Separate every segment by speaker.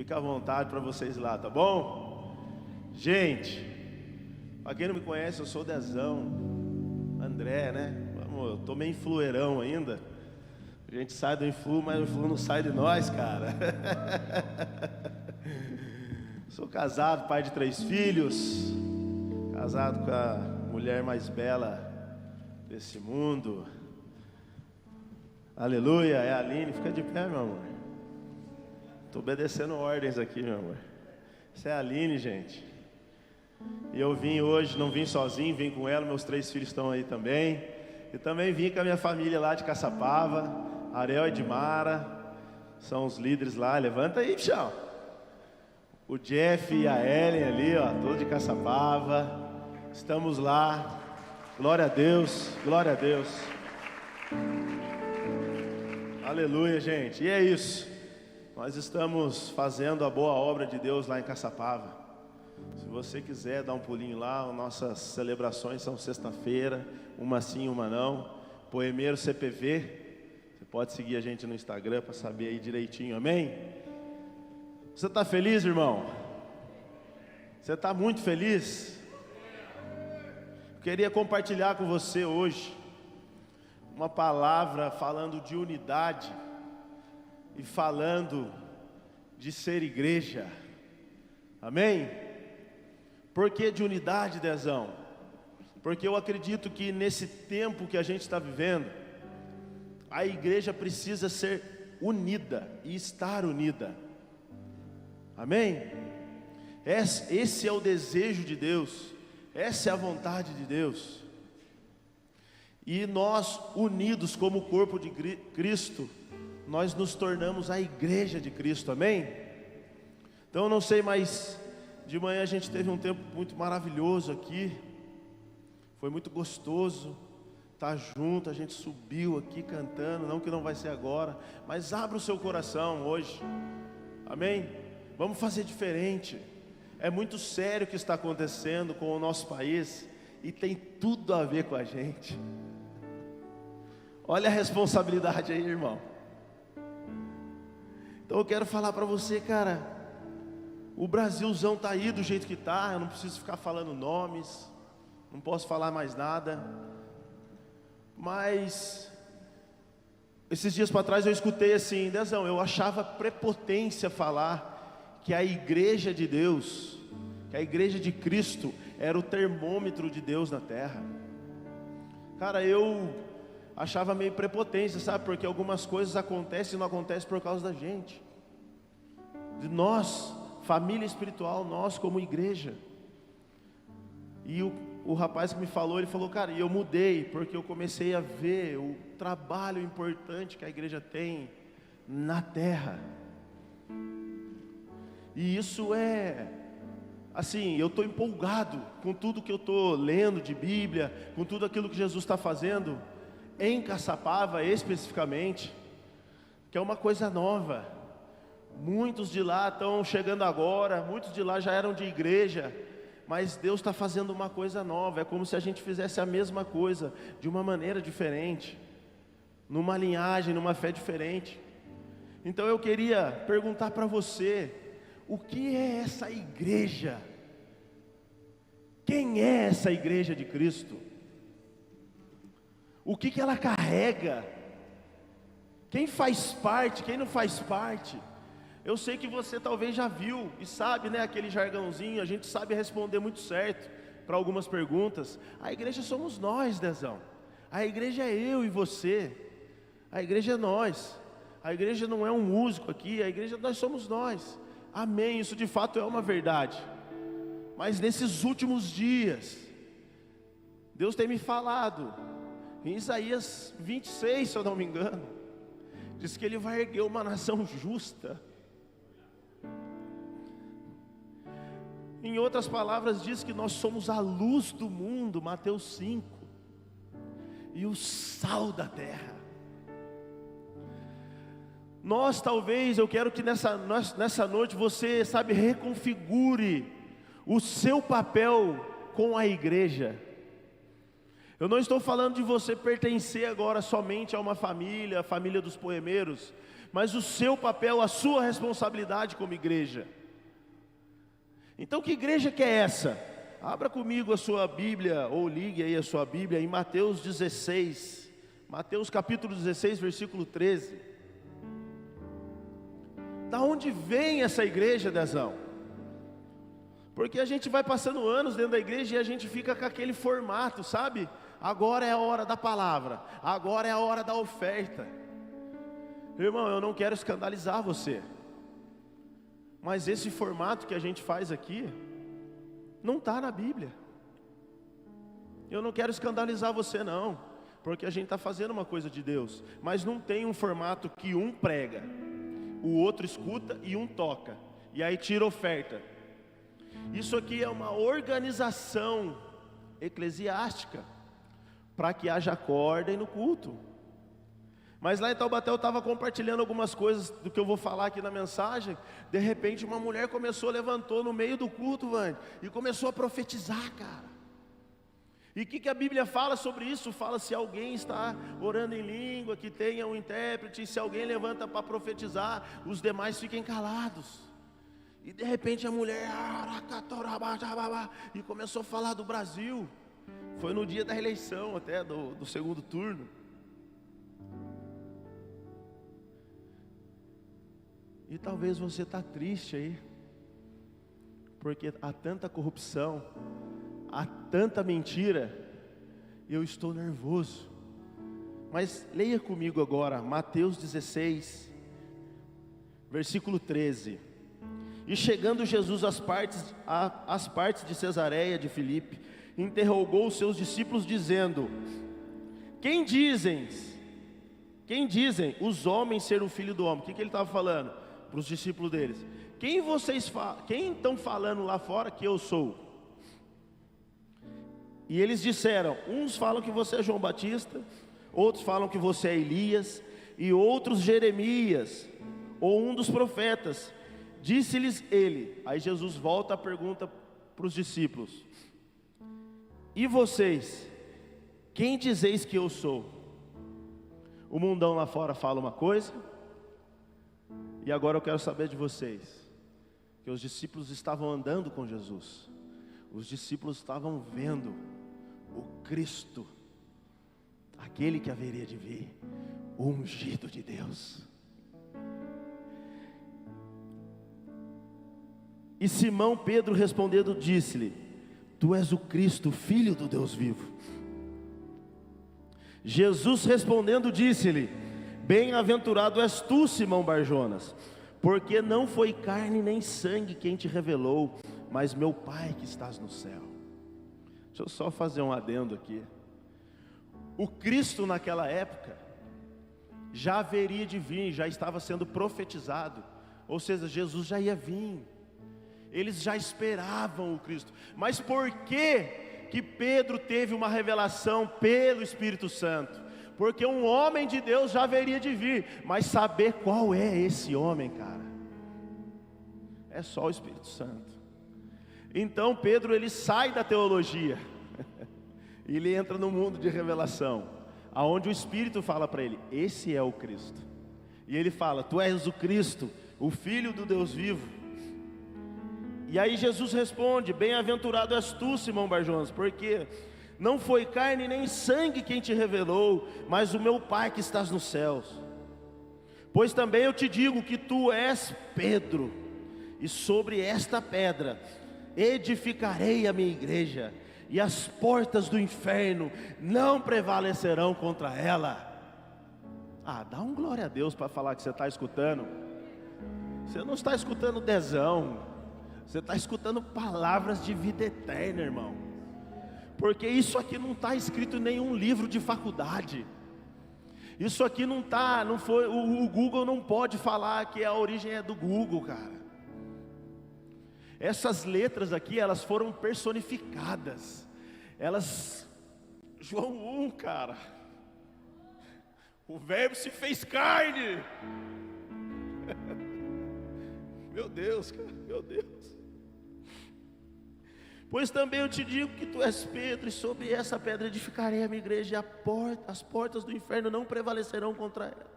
Speaker 1: Fica à vontade para vocês lá, tá bom? Gente, para quem não me conhece, eu sou o Dezão, André, né? Eu tô meio influeirão ainda. A gente sai do influ, mas o influ não sai de nós, cara. Sou casado, pai de 3 filhos, casado com a mulher mais bela desse mundo. Aleluia, é a Aline. Fica de pé, meu amor. Estou obedecendo ordens aqui, meu amor. Essa é a Aline, gente. E eu vim hoje, não vim sozinho, vim com ela, meus 3 filhos estão aí também. E também vim com a minha família lá de Caçapava, Ariel e Edmara, são os líderes lá. Levanta aí, bichão. O Jeff e a Ellen ali, ó, todos de Caçapava. Estamos lá. Glória a Deus, glória a Deus. Aleluia, gente. E é isso. Nós estamos fazendo a boa obra de Deus lá em Caçapava. Se você quiser dar um pulinho lá, nossas celebrações são sexta-feira, uma sim, uma não. Poemeiro CPV. Você pode seguir a gente no Instagram para saber aí direitinho, amém? Você está feliz, irmão? Você está muito feliz? Eu queria compartilhar com você hoje uma palavra falando de unidade e falando de ser igreja. Amém? Por que de unidade, Dezão? Porque eu acredito que nesse tempo que a gente está vivendo, a igreja precisa ser unida e estar unida. Amém? Esse é o desejo de Deus, essa é a vontade de Deus. E nós, unidos como o corpo de Cristo, nós nos tornamos a igreja de Cristo, amém? Então eu não sei, mas de manhã a gente teve um tempo muito maravilhoso aqui. Foi muito gostoso estar junto, a gente subiu aqui cantando, não que não vai ser agora, mas abra o seu coração hoje, amém? Vamos fazer diferente. É muito sério o que está acontecendo com o nosso país e tem tudo a ver com a gente. Olha a responsabilidade aí, irmão. Então eu quero falar para você, cara, o Brasilzão está aí do jeito que está. Eu não preciso ficar falando nomes, não posso falar mais nada. Mas esses dias para trás eu escutei assim, Dezão, eu achava prepotência falar que a igreja de Deus, que a igreja de Cristo era o termômetro de Deus na terra. Cara, eu achava meio prepotência, sabe? Porque algumas coisas acontecem e não acontecem por causa da gente, de nós, família espiritual, nós como igreja. E o rapaz que me falou, ele falou, cara, e eu mudei, porque eu comecei a ver o trabalho importante que a igreja tem na terra. E isso é, assim, eu estou empolgado com tudo que eu estou lendo de Bíblia, com tudo aquilo que Jesus está fazendo, em Caçapava especificamente, que é uma coisa nova. Muitos de lá estão chegando agora, muitos de lá já eram de igreja, mas Deus está fazendo uma coisa nova. É como se a gente fizesse a mesma coisa, de uma maneira diferente, numa linhagem, numa fé diferente. Então eu queria perguntar para você, o que é essa igreja? Quem é essa igreja de Cristo? O que ela carrega? Quem faz parte, quem não faz parte? Eu sei que você talvez já viu e sabe, né, aquele jargãozinho, a gente sabe responder muito certo para algumas perguntas. A igreja somos nós, Dezão. A igreja é eu e você. A igreja é nós. A igreja não é um músico aqui, a igreja nós somos nós. Amém, isso de fato é uma verdade. Mas nesses últimos dias, Deus tem me falado, em Isaías 26, se eu não me engano, diz que Ele vai erguer uma nação justa. Em outras palavras, diz que nós somos a luz do mundo, Mateus 5, e o sal da terra. Nós talvez, eu quero que nessa noite você, sabe, reconfigure o seu papel com a igreja. Eu não estou falando de você pertencer agora somente a uma família, a família dos poemeiros, mas o seu papel, a sua responsabilidade como igreja. Então que igreja que é essa? Abra comigo a sua Bíblia, ou ligue aí a sua Bíblia em Mateus 16, Mateus capítulo 16, versículo 13. Da onde vem essa igreja, Dezão? Porque a gente vai passando anos dentro da igreja e a gente fica com aquele formato, sabe? Agora é a hora da palavra, agora é a hora da oferta. Irmão, eu não quero escandalizar você, mas esse formato que a gente faz aqui não está na Bíblia. Eu não quero escandalizar você não, porque a gente está fazendo uma coisa de Deus, mas não tem um formato que um prega, o outro escuta e um toca, e aí tira oferta. Isso aqui é uma organização eclesiástica, para que haja ordem no culto. Mas lá em Taubaté eu estava compartilhando algumas coisas do que eu vou falar aqui na mensagem. De repente uma mulher levantou no meio do culto, Vande, e começou a profetizar, cara. E o que a Bíblia fala sobre isso? Fala se alguém está orando em língua, que tenha um intérprete, e se alguém levanta para profetizar, os demais fiquem calados. E de repente a mulher e começou a falar do Brasil. Foi no dia da eleição até, do segundo turno. E talvez você está triste aí, porque há tanta corrupção, há tanta mentira, eu estou nervoso. Mas leia comigo agora, Mateus 16, versículo 13. E chegando Jesus às partes de Cesareia de Filipe, interrogou os seus discípulos dizendo: Quem dizem os homens ser o filho do homem? O que ele estava falando para os discípulos deles? Quem estão falando lá fora que eu sou? E eles disseram: uns falam que você é João Batista, outros falam que você é Elias, e outros Jeremias, ou um dos profetas. Disse-lhes ele. Aí Jesus volta a pergunta para os discípulos: E vocês, quem dizeis que eu sou? O mundão lá fora fala uma coisa, e agora eu quero saber de vocês, que os discípulos estavam andando com Jesus, os discípulos estavam vendo o Cristo, aquele que haveria de vir, o ungido de Deus. E Simão Pedro respondendo disse-lhe: Tu és o Cristo, filho do Deus vivo. Jesus respondendo disse-lhe: Bem-aventurado és tu, Simão Barjonas, porque não foi carne nem sangue quem te revelou, mas meu Pai que estás no céu. Deixa eu só fazer um adendo aqui. O Cristo naquela época já haveria de vir, já estava sendo profetizado, ou seja, Jesus já ia vir. Eles já esperavam o Cristo. Mas por que Pedro teve uma revelação pelo Espírito Santo? Porque um homem de Deus já haveria de vir, mas saber qual é esse homem, cara, é só o Espírito Santo. Então Pedro, ele sai da teologia e ele entra no mundo de revelação, aonde o Espírito fala para ele: esse é o Cristo. E ele fala: tu és o Cristo, o Filho do Deus vivo. E aí Jesus responde: bem-aventurado és tu, Simão Barjonas, porque não foi carne nem sangue quem te revelou, mas o meu Pai que estás nos céus. Pois também eu te digo que tu és Pedro, e sobre esta pedra edificarei a minha igreja, e as portas do inferno não prevalecerão contra ela. Dá um glória a Deus para falar que você está escutando. Você não está escutando Dezão, você está escutando palavras de vida eterna, irmão. Porque isso aqui não está escrito em nenhum livro de faculdade. Isso aqui não foi, o Google não pode falar que a origem é do Google, cara. Essas letras aqui, elas foram personificadas. João 1, cara. O verbo se fez carne. Meu Deus, cara, meu Deus. Pois também eu te digo que tu és Pedro, e sobre essa pedra edificarei a minha igreja, e as portas do inferno não prevalecerão contra ela.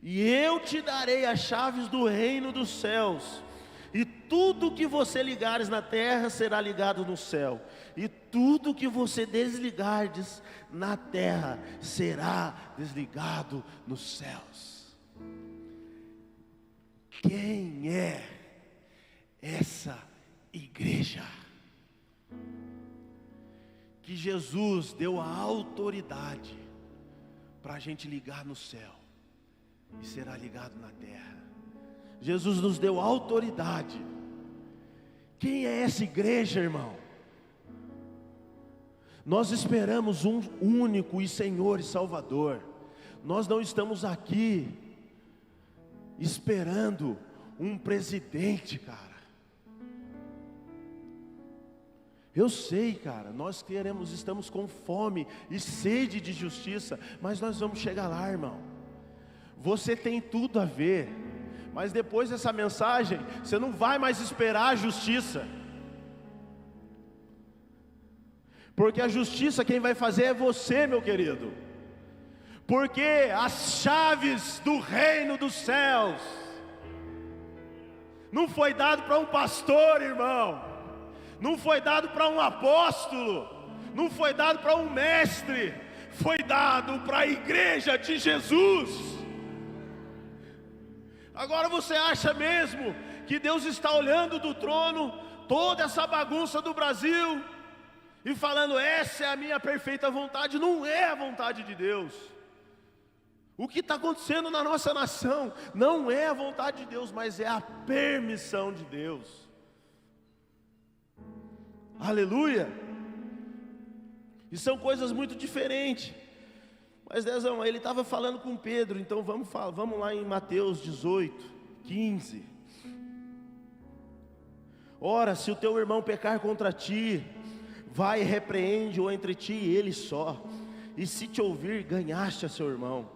Speaker 1: e eu te darei as chaves do reino dos céus, e tudo que você ligares na terra será ligado no céu, e tudo que você desligardes na terra será desligado nos céus. Quem é essa igreja que Jesus deu a autoridade para a gente ligar no céu e será ligado na terra? Jesus nos deu autoridade. Quem é essa igreja, irmão? Nós esperamos um único e Senhor e Salvador. Nós não estamos aqui esperando um presidente, cara. Eu sei, cara, nós estamos com fome e sede de justiça, mas nós vamos chegar lá, irmão. Você tem tudo a ver, mas depois dessa mensagem, você não vai mais esperar a justiça, porque a justiça quem vai fazer é você, meu querido, porque as chaves do reino dos céus não foi dado para um pastor, irmão, não foi dado para um apóstolo, não foi dado para um mestre, foi dado para a igreja de Jesus. Agora você acha mesmo que Deus está olhando do trono toda essa bagunça do Brasil e falando, essa é a minha perfeita vontade? Não é a vontade de Deus. O que está acontecendo na nossa nação não é a vontade de Deus, mas é a permissão de Deus. Aleluia. E são coisas muito diferentes. Mas Dezão, ele estava falando com Pedro. Então vamos lá em Mateus 18, 15. Ora, se o teu irmão pecar contra ti, vai e repreende-o entre ti e ele só. E se te ouvir, ganhaste a seu irmão.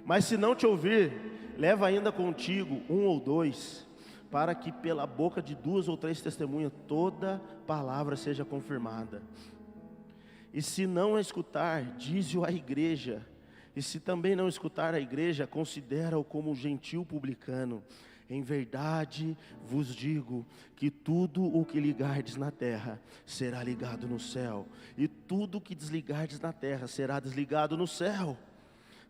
Speaker 1: Mas se não te ouvir, leva ainda contigo um ou dois, para que pela boca de 2 ou 3 testemunhas toda palavra seja confirmada. E se não escutar, dize-o à igreja. E se também não escutar a igreja, considera-o como gentil publicano. Em verdade vos digo que tudo o que ligardes na terra será ligado no céu, e tudo o que desligardes na terra será desligado no céu.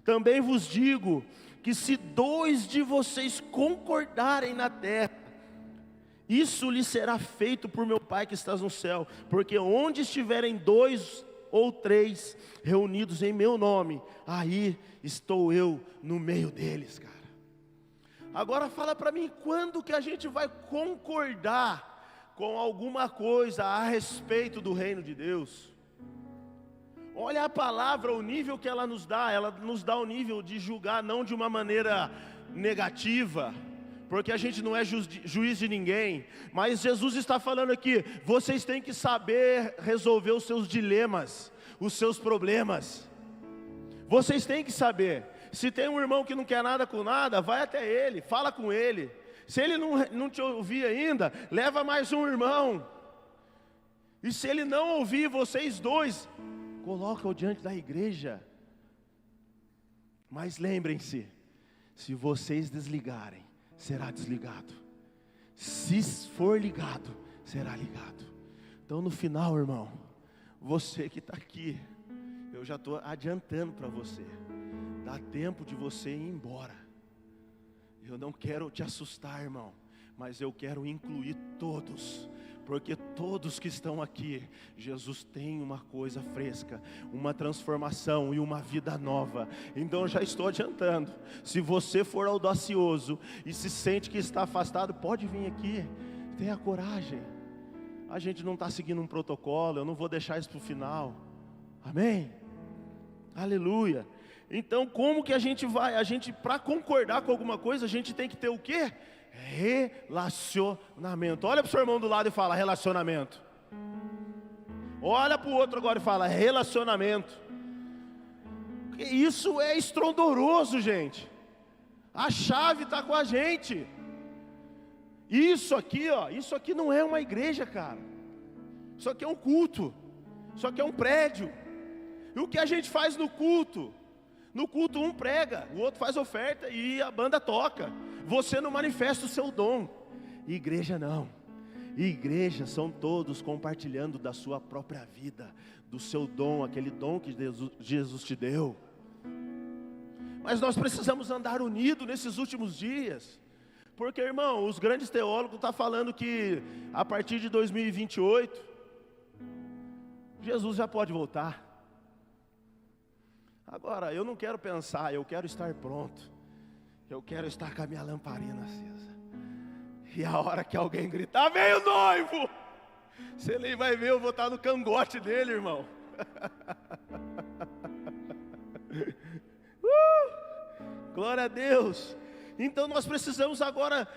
Speaker 1: Também vos digo que se 2 de vocês concordarem na terra, isso lhe será feito por meu Pai que estás no céu. Porque onde estiverem 2 ou 3 reunidos em meu nome, aí estou eu no meio deles, cara. Agora fala para mim, quando que a gente vai concordar com alguma coisa a respeito do reino de Deus? Olha a palavra, o nível que ela nos dá o nível de julgar, não de uma maneira negativa, porque a gente não é juiz de ninguém, mas Jesus está falando aqui, vocês têm que saber resolver os seus dilemas, os seus problemas, vocês têm que saber. Se tem um irmão que não quer nada com nada, vai até ele, fala com ele. Se ele não te ouvir ainda, leva mais um irmão. E se ele não ouvir vocês 2, coloca-o diante da igreja. Mas lembrem-se, se vocês desligarem, será desligado. Se for ligado, será ligado. Então no final, irmão, você que está aqui, eu já estou adiantando para você, dá tempo de você ir embora. Eu não quero te assustar, irmão, mas eu quero incluir todos, porque todos que estão aqui, Jesus tem uma coisa fresca, uma transformação e uma vida nova. Então eu já estou adiantando, se você for audacioso e se sente que está afastado, pode vir aqui, tenha coragem. A gente não está seguindo um protocolo, eu não vou deixar isso para o final, amém? Aleluia. Então como que a gente vai? Para concordar com alguma coisa, a gente tem que ter o quê? Relacionamento. Olha para o seu irmão do lado e fala, relacionamento. Olha para o outro agora e fala, relacionamento. Isso é estrondoroso, gente. A chave está com a gente. Isso aqui não é uma igreja, cara. Isso aqui é um culto. Isso aqui é um prédio. E o que a gente faz no culto? No culto um prega, o outro faz oferta e a banda toca. Você não manifesta o seu dom. Igreja não. Igreja são todos compartilhando da sua própria vida, do seu dom, aquele dom que Jesus te deu. Mas nós precisamos andar unidos nesses últimos dias. Porque, irmão, os grandes teólogos estão falando que a partir de 2028, Jesus já pode voltar. Agora, eu não quero pensar, eu quero estar pronto. Eu quero estar com a minha lamparina acesa. E a hora que alguém gritar, vem o noivo! Você nem vai ver, eu vou estar no cangote dele, irmão. Glória a Deus. Então nós precisamos agora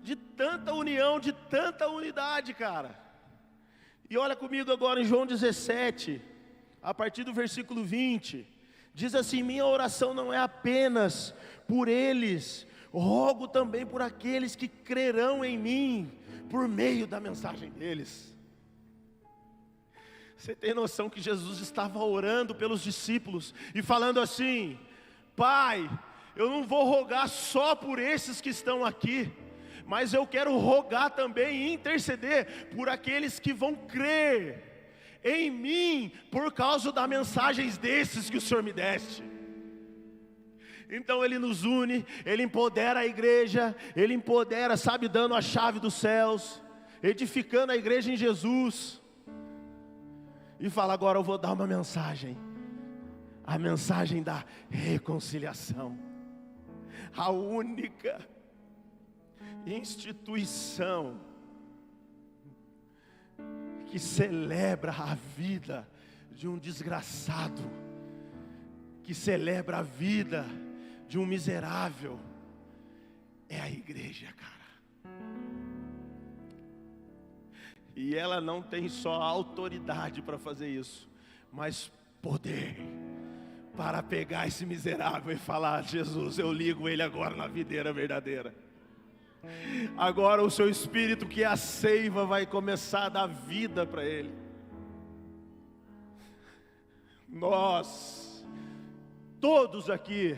Speaker 1: de tanta união, de tanta unidade, cara. E olha comigo agora em João 17, a partir do versículo 20. Diz assim: minha oração não é apenas por eles, rogo também por aqueles que crerão em mim, por meio da mensagem deles. Você tem noção que Jesus estava orando pelos discípulos e falando assim: Pai, eu não vou rogar só por esses que estão aqui, mas eu quero rogar também e interceder por aqueles que vão crer em mim, por causa das mensagens desses que o Senhor me deste. Então Ele nos une, Ele empodera a igreja, Ele empodera, sabe, dando a chave dos céus, edificando a igreja em Jesus. E fala: agora eu vou dar uma mensagem, a mensagem da reconciliação. A única instituição que celebra a vida de um desgraçado, que celebra a vida de um miserável, é a igreja, cara. E ela não tem só autoridade para fazer isso, mas poder para pegar esse miserável e falar: Jesus, eu ligo ele agora na videira verdadeira. Agora o seu espírito, que é a seiva, vai começar a dar vida para ele. Nós, todos aqui,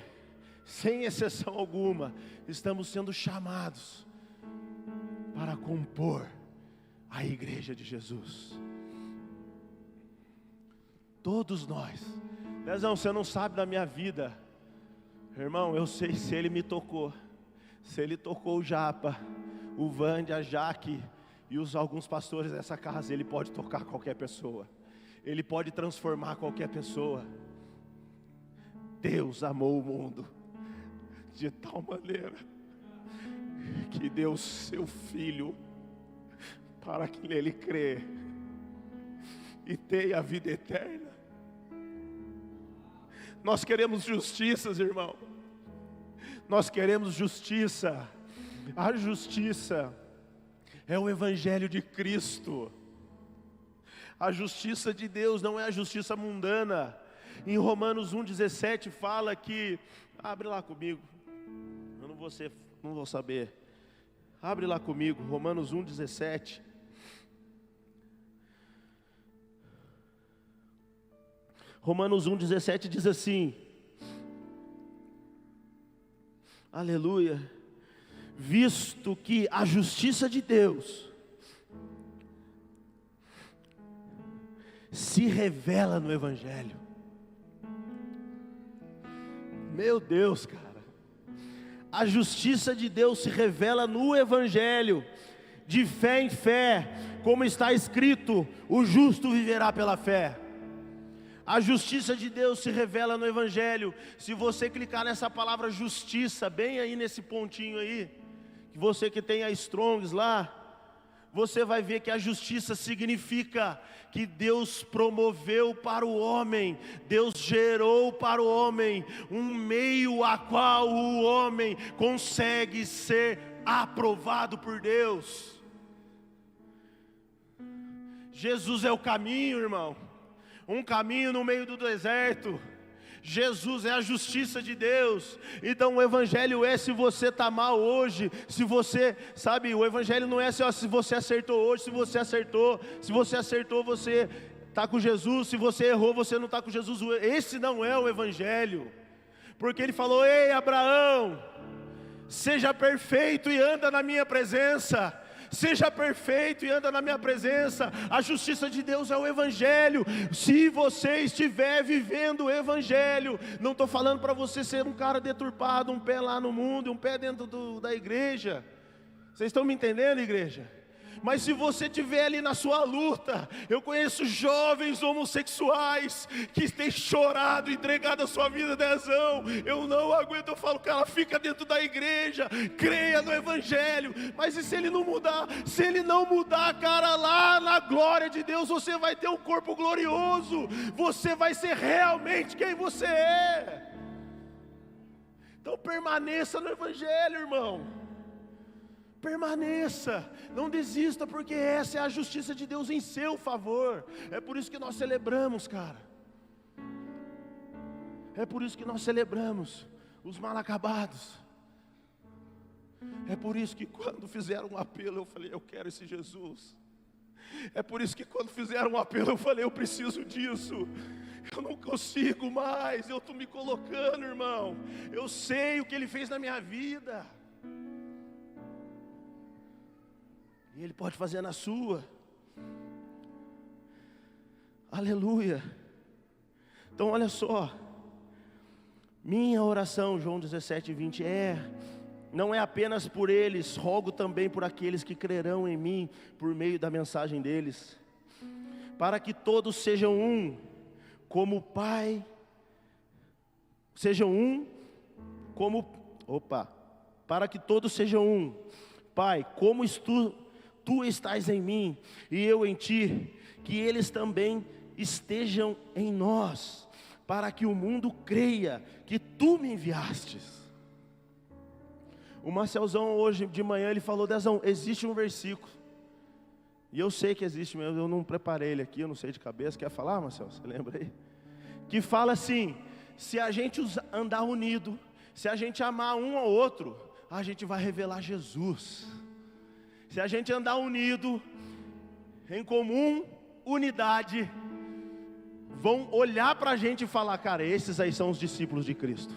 Speaker 1: sem exceção alguma, estamos sendo chamados para compor a igreja de Jesus. Todos nós. Dezão, você não sabe da minha vida. Irmão, eu sei se Ele me tocou. Se Ele tocou o Japa, o Vande, a Jaque e alguns pastores dessa casa, Ele pode tocar qualquer pessoa. Ele pode transformar qualquer pessoa. Deus amou o mundo de tal maneira que deu seu Filho para que nele crê e tenha a vida eterna. Nós queremos justiças, irmão. Nós queremos justiça. A justiça é o Evangelho de Cristo. A justiça de Deus não é a justiça mundana. Em Romanos 1,17 fala que... Abre lá comigo. Eu não vou saber. Abre lá comigo, Romanos 1,17. Romanos 1,17 diz assim: aleluia, visto que a justiça de Deus se revela no Evangelho. Meu Deus, cara, a justiça de Deus se revela no Evangelho, de fé em fé, como está escrito: o justo viverá pela fé. A justiça de Deus se revela no Evangelho. Se você clicar nessa palavra justiça, bem aí nesse pontinho aí, que você que tem a Strongs lá, você vai ver que a justiça significa que Deus promoveu para o homem, Deus gerou para o homem um meio a qual o homem consegue ser aprovado por Deus. Jesus é o caminho, irmão. Um caminho no meio do deserto. Jesus é a justiça de Deus. Então o Evangelho é: se você está mal hoje, se você, sabe, o Evangelho não é assim, ó, se você acertou hoje, se você acertou, você está com Jesus, se você errou, você não está com Jesus. Esse não é o Evangelho. Porque Ele falou: ei, Abraão, seja perfeito e anda na minha presença. Seja perfeito e anda na minha presença. A justiça de Deus é o Evangelho. Se você estiver vivendo o Evangelho, não estou falando para você ser um cara deturpado, um pé lá no mundo e um pé dentro da igreja. Vocês estão me entendendo, igreja? Mas se você estiver ali na sua luta, eu conheço jovens homossexuais que têm chorado, entregado a sua vida a dezão. Eu não aguento, eu falo, cara, fica dentro da igreja, creia no Evangelho. Mas e se ele não mudar? Se ele não mudar, cara, lá na glória de Deus, você vai ter um corpo glorioso. Você vai ser realmente quem você é. Então permaneça no Evangelho, irmão. Permaneça, não desista, porque essa é a justiça de Deus em seu favor. É por isso que nós celebramos, cara. É por isso que nós celebramos os mal acabados. É por isso que quando fizeram um apelo, eu falei, eu quero esse Jesus. É por isso que quando fizeram um apelo, eu falei, eu preciso disso. Eu não consigo mais, eu estou me colocando, irmão. Eu sei o que Ele fez na minha vida. E Ele pode fazer na sua. Aleluia. Então olha só. Minha oração, João 17:20 não é apenas por eles, rogo também por aqueles que crerão em mim, por meio da mensagem deles, para que todos sejam um, como o Pai, para que todos sejam um, Pai, como Tu estás em mim e eu em Ti, que eles também estejam em nós, para que o mundo creia que Tu me enviastes. O Marcelzão hoje de manhã ele falou, Dezão, existe um versículo, e eu sei que existe mesmo, eu não preparei ele aqui, eu não sei de cabeça. Quer falar, Marcel? Você lembra aí? Que fala assim, se a gente andar unido, se a gente amar um ao outro, a gente vai revelar Jesus. Se a gente andar unido, em comum, unidade, vão olhar para a gente e falar, cara, esses aí são os discípulos de Cristo.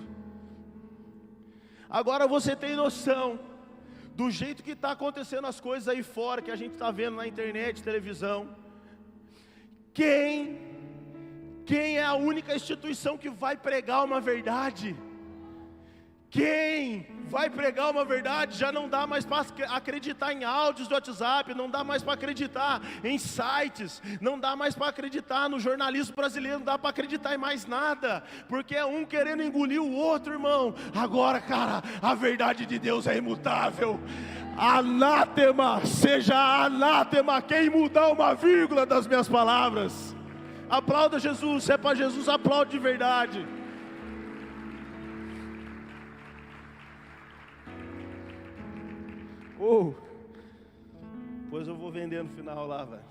Speaker 1: Agora você tem noção do jeito que está acontecendo as coisas aí fora, que a gente está vendo na internet, televisão. Quem é a única instituição que vai pregar uma verdade? Quem vai pregar uma verdade? Já não dá mais para acreditar em áudios do WhatsApp, não dá mais para acreditar em sites, não dá mais para acreditar no jornalismo brasileiro, não dá para acreditar em mais nada, porque é um querendo engolir o outro, irmão. Agora, cara, a verdade de Deus é imutável. Anátema, seja anátema quem mudar uma vírgula das minhas palavras. Aplauda Jesus, se é para Jesus, aplaude de verdade. Pois eu vou vender no final lá, velho.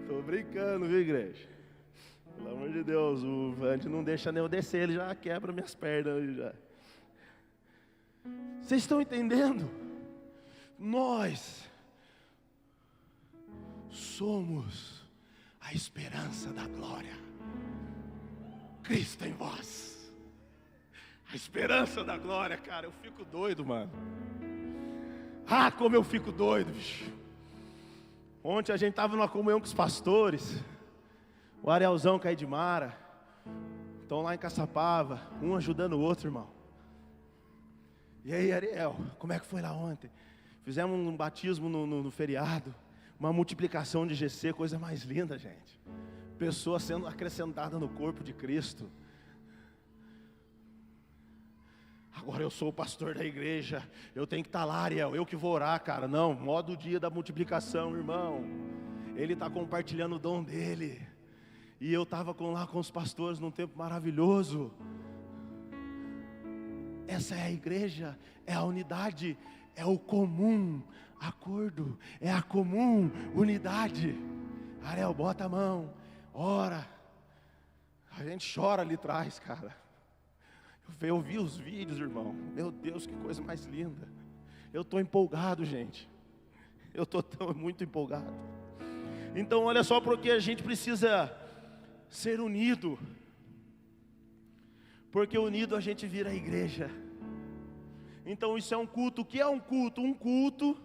Speaker 1: Tô brincando, viu, igreja? Pelo amor de Deus, o Vande não deixa nem eu descer, ele já quebra minhas pernas já. Vocês estão entendendo? Nós somos a esperança da glória. Cristo em vós. A esperança da glória, cara, eu fico doido, mano. Ah, como eu fico doido, bicho. Ontem a gente estava numa comunhão com os pastores. O Arielzão com a Edmara. Estão lá em Caçapava, um ajudando o outro, irmão. E aí, Ariel, como é que foi lá ontem? Fizemos um batismo no feriado. Uma multiplicação de GC, coisa mais linda, gente. Pessoa sendo acrescentada no corpo de Cristo. Agora eu sou o pastor da igreja, eu tenho que estar lá, Ariel, eu que vou orar, cara. Não, modo dia da multiplicação, irmão. Ele está compartilhando o dom dele. E eu estava lá com os pastores num tempo maravilhoso. Essa é a igreja, é a unidade, é o comum acordo, é a comum unidade. Ariel, bota a mão, ora. A gente chora ali atrás, cara. Eu vi os vídeos, irmão. Meu Deus, que coisa mais linda. Eu estou empolgado, gente. Eu estou muito empolgado. Então olha só, porque a gente precisa ser unido, porque unido a gente vira a igreja. Então isso é um culto. O que é um culto? Um culto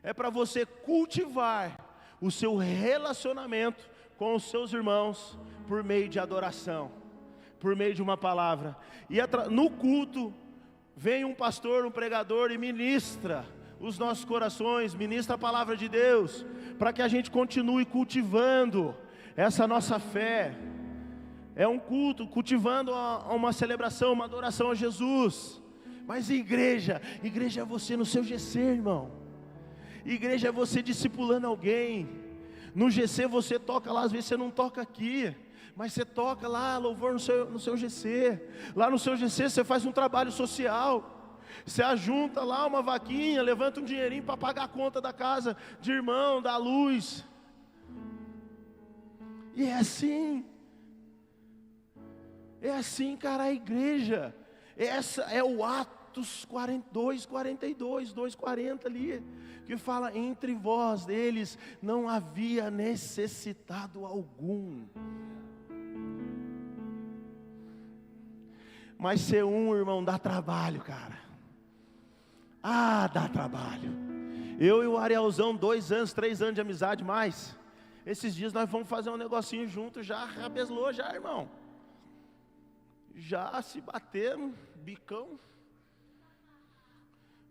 Speaker 1: é para você cultivar o seu relacionamento com os seus irmãos por meio de adoração, por meio de uma palavra. E no culto vem um pastor, um pregador e ministra os nossos corações, ministra a palavra de Deus, para que a gente continue cultivando essa nossa fé. É um culto, cultivando uma celebração, uma adoração a Jesus. Mas igreja é você no seu GC, irmão. Igreja é você discipulando alguém. No GC você toca lá, às vezes você não toca aqui, mas você toca lá, louvor no seu GC. Lá no seu GC você faz um trabalho social. Você ajunta lá uma vaquinha, levanta um dinheirinho para pagar a conta da casa de irmão, da luz. E é assim, cara, a igreja. Essa é o Atos 42, 2:40 ali, que fala: entre vós deles não havia necessitado algum. Mas ser um, irmão, dá trabalho, cara. Dá trabalho. Eu e o Arielzão, 2 anos, 3 anos de amizade mais. Esses dias nós vamos fazer um negocinho junto, já rabeslou já, irmão. Já se batemos, bicão.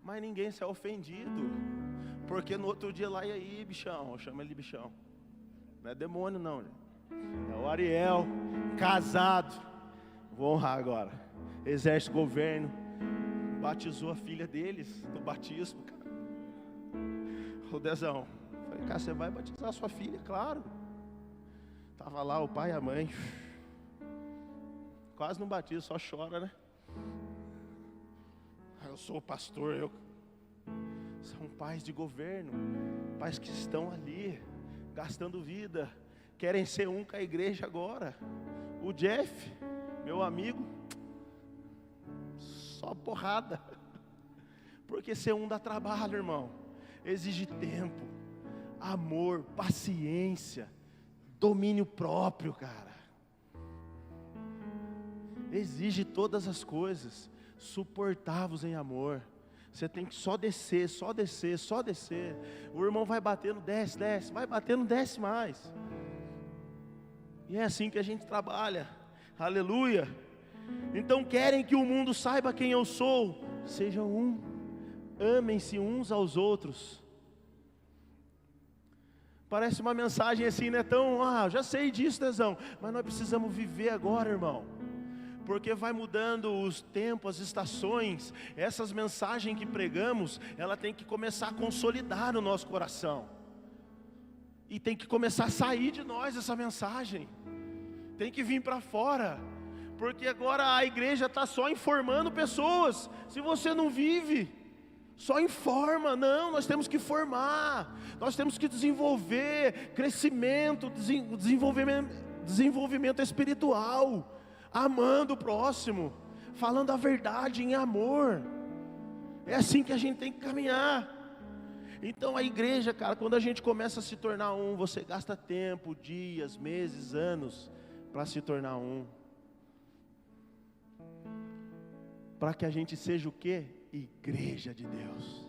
Speaker 1: Mas ninguém se é ofendido. Porque no outro dia lá, e aí, bichão, eu chamo ele de bichão. Não é demônio não, gente. É o Ariel, casado. Vou honrar agora. Exército, governo. Batizou a filha deles, do batismo, cara. Ô Dezão, falei: cara, você vai batizar a sua filha? Claro. Tava lá o pai e a mãe. Quase não batiza, só chora, né? Eu sou o pastor, São pais de governo, pais que estão ali, gastando vida, querem ser um com a igreja agora. O Jeff, meu amigo, só porrada. Porque ser um dá trabalho, irmão. Exige tempo, amor, paciência, domínio próprio, cara. Exige todas as coisas. Suportai-vos em amor. Você tem que só descer. O irmão vai batendo, desce, vai batendo, desce mais. E é assim que a gente trabalha. Aleluia. Então querem que o mundo saiba quem eu sou? Sejam um. Amem-se uns aos outros. Parece uma mensagem assim, né? Tão, já sei disso, tesão. Mas nós precisamos viver agora, irmão. Porque vai mudando os tempos, as estações. Essas mensagens que pregamos, ela tem que começar a consolidar no nosso coração. E tem que começar a sair de nós essa mensagem. Tem que vir para fora. Porque agora a igreja está só informando pessoas. Se você não vive, só informa. Não, nós temos que formar. Nós temos que desenvolver crescimento, desenvolvimento espiritual. Amando o próximo, falando a verdade em amor. É assim que a gente tem que caminhar. Então a igreja, cara, quando a gente começa a se tornar um, você gasta tempo, dias, meses, anos para se tornar um. Para que a gente seja o quê? Igreja de Deus.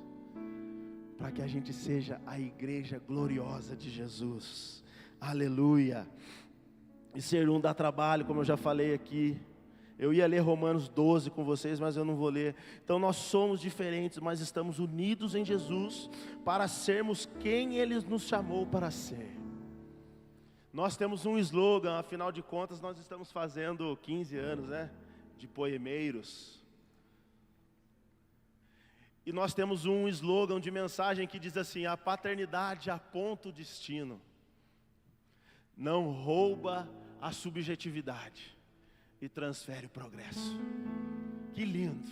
Speaker 1: Para que a gente seja a igreja gloriosa de Jesus. Aleluia. E ser um dá trabalho, como eu já falei aqui. Eu ia ler Romanos 12 com vocês, mas eu não vou ler. Então nós somos diferentes, mas estamos unidos em Jesus para sermos quem Ele nos chamou para ser. Nós temos um slogan, afinal de contas nós estamos fazendo 15 anos, né? De poemeiros. E nós temos um slogan de mensagem que diz assim: a paternidade aponta o destino. Não rouba a subjetividade e transfere o progresso. Que lindo,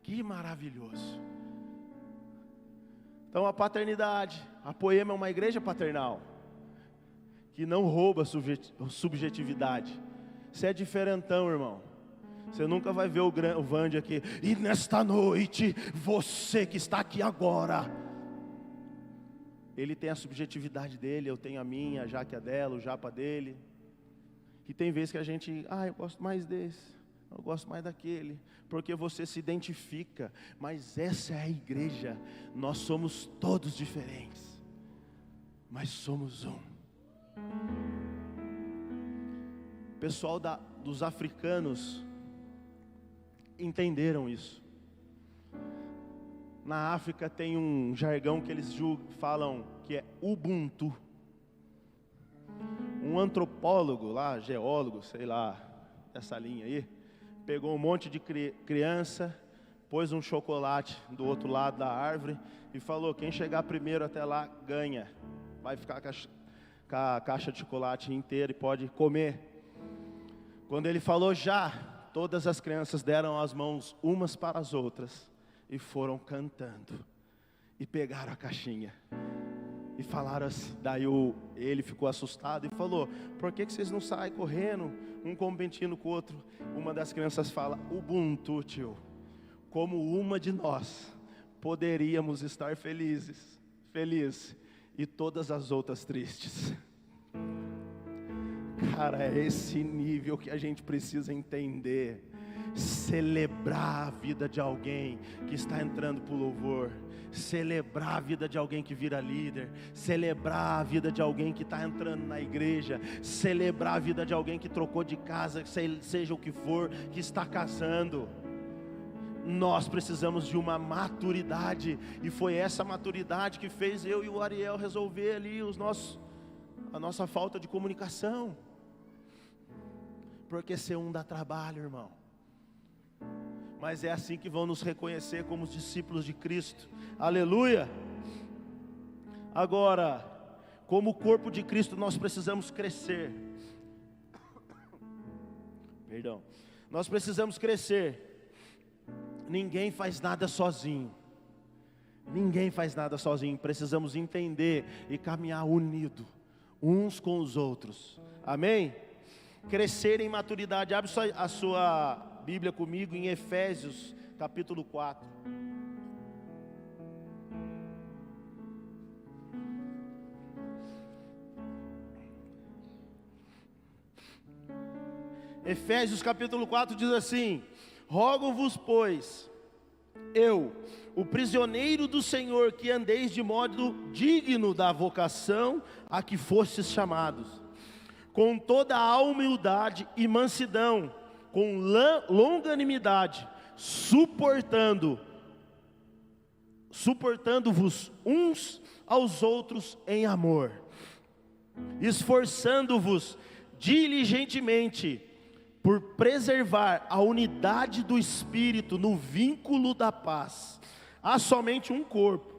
Speaker 1: que maravilhoso. Então a paternidade, a Poema é uma igreja paternal, que não rouba a subjetividade. Você é diferentão, irmão. Você nunca vai ver o Vande aqui: e nesta noite, você que está aqui agora, Ele tem a subjetividade dele, eu tenho a minha, a Jaque a dela, o Japa dele. E tem vezes que a gente, eu gosto mais desse, eu gosto mais daquele, porque você se identifica. Mas essa é a igreja, nós somos todos diferentes, mas somos um. O pessoal dos africanos entenderam isso. Na África tem um jargão que eles falam que é Ubuntu. Um antropólogo lá, geólogo, sei lá, essa linha aí, pegou um monte de criança, pôs um chocolate do outro lado da árvore e falou: quem chegar primeiro até lá ganha, vai ficar com a caixa de chocolate inteira e pode comer. Quando ele falou já, todas as crianças deram as mãos umas para as outras e foram cantando, e pegaram a caixinha, e falaram assim. Daí ele ficou assustado e falou: por que vocês não saem correndo, um competindo com o outro? Uma das crianças fala: Ubuntu, tio, como uma de nós poderíamos estar felizes, e todas as outras tristes. Cara, é esse nível que a gente precisa entender. Celebrar a vida de alguém que está entrando para o louvor, celebrar a vida de alguém que vira líder, celebrar a vida de alguém que está entrando na igreja, celebrar a vida de alguém que trocou de casa, seja o que for, que está casando. Nós precisamos de uma maturidade, e foi essa maturidade que fez eu e o Ariel resolver ali a nossa falta de comunicação, porque ser um dá trabalho, irmão. Mas é assim que vão nos reconhecer como os discípulos de Cristo. Aleluia! Agora, como corpo de Cristo, nós precisamos crescer. Perdão. Nós precisamos crescer. Ninguém faz nada sozinho. Ninguém faz nada sozinho. Precisamos entender e caminhar unido, uns com os outros. Amém? Crescer em maturidade. Abre a sua Bíblia comigo em Efésios capítulo 4. Efésios capítulo 4 diz assim: rogo-vos, pois, eu, o prisioneiro do Senhor, que andeis de modo digno da vocação a que fostes chamados, com toda a humildade e mansidão, com longanimidade, suportando-vos uns aos outros em amor, esforçando-vos diligentemente por preservar a unidade do Espírito no vínculo da paz. Há somente um corpo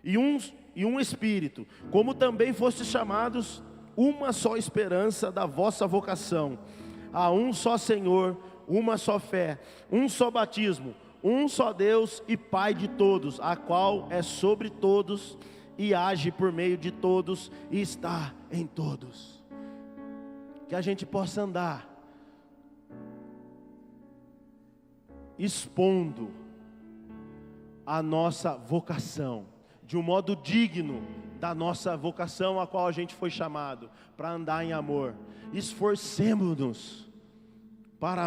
Speaker 1: e um Espírito, como também fostes chamados uma só esperança da vossa vocação. Há um só Senhor, uma só fé, um só batismo, um só Deus e Pai de todos, a qual é sobre todos e age por meio de todos e está em todos. Que a gente possa andar expondo a nossa vocação de um modo digno da nossa vocação a qual a gente foi chamado, para andar em amor. Esforcemo-nos para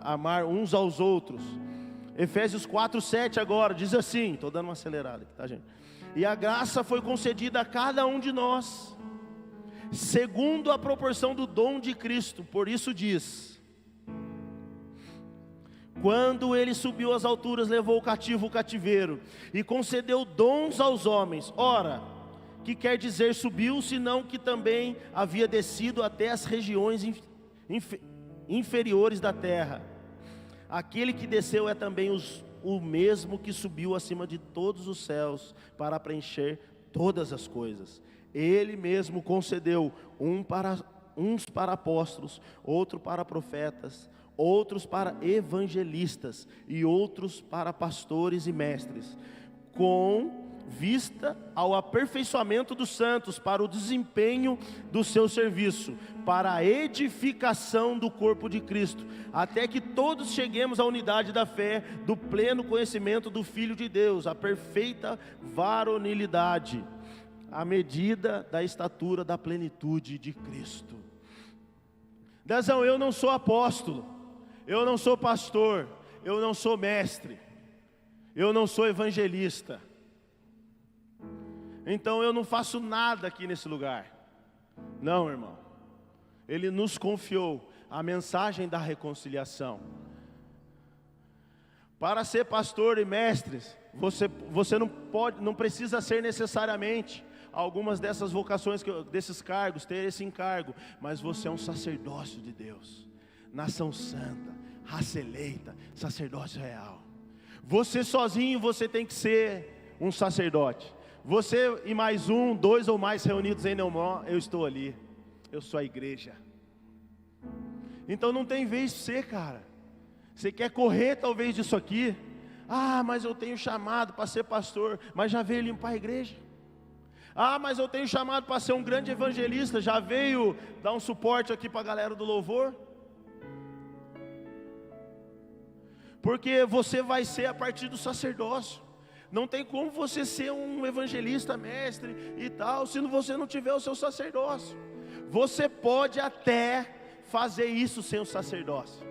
Speaker 1: amar uns aos outros. Efésios 4:7 agora diz assim, estou dando uma acelerada aqui, tá, gente? E a graça foi concedida a cada um de nós, segundo a proporção do dom de Cristo. Por isso diz: quando ele subiu às alturas, levou cativo o cativeiro e concedeu dons aos homens. Ora, que quer dizer subiu, senão que também havia descido até as regiões inferiores da terra. Aquele que desceu é também o mesmo que subiu acima de todos os céus para preencher todas as coisas. Ele mesmo concedeu uns para apóstolos, outros para profetas, outros para evangelistas e outros para pastores e mestres, com vista ao aperfeiçoamento dos santos, para o desempenho do seu serviço, para a edificação do corpo de Cristo, até que todos cheguemos à unidade da fé, do pleno conhecimento do Filho de Deus, à perfeita varonilidade, à medida da estatura da plenitude de Cristo. Dezão, eu não sou apóstolo, eu não sou pastor, eu não sou mestre, eu não sou evangelista, então eu não faço nada aqui nesse lugar. Não, irmão, Ele nos confiou a mensagem da reconciliação. Para ser pastor e mestres, você não precisa ser necessariamente algumas dessas vocações, desses cargos, ter esse encargo, mas você é um sacerdócio de Deus, nação santa, raça eleita, sacerdócio real. Você sozinho, você tem que ser um sacerdote. Você e mais um, 2 ou mais reunidos em meu nome, eu estou ali, eu sou a igreja. Então não tem vez de ser, cara. Você quer correr talvez disso aqui? Ah, mas eu tenho chamado para ser pastor, mas já veio limpar a igreja. Ah, mas eu tenho chamado para ser um grande evangelista, já veio dar um suporte aqui para a galera do louvor. Porque você vai ser a partir do sacerdócio. Não tem como você ser um evangelista, mestre e tal, se você não tiver o seu sacerdócio. Você pode até fazer isso sem o sacerdócio,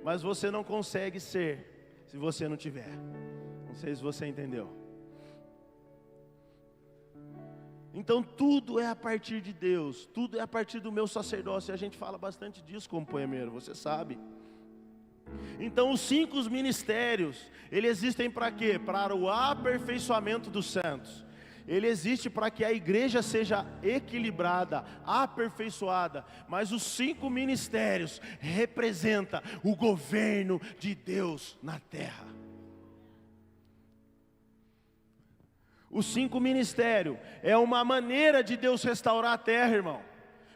Speaker 1: mas você não consegue ser se você não tiver. Não sei se você entendeu. Então tudo é a partir de Deus, tudo é a partir do meu sacerdócio, e a gente fala bastante disso como poemeiro, você sabe. Então os 5 ministérios, eles existem para quê? Para o aperfeiçoamento dos santos. Ele existe para que a igreja seja equilibrada, aperfeiçoada. Mas os 5 ministérios representam o governo de Deus na terra. Os 5 ministérios é uma maneira de Deus restaurar a terra, irmão.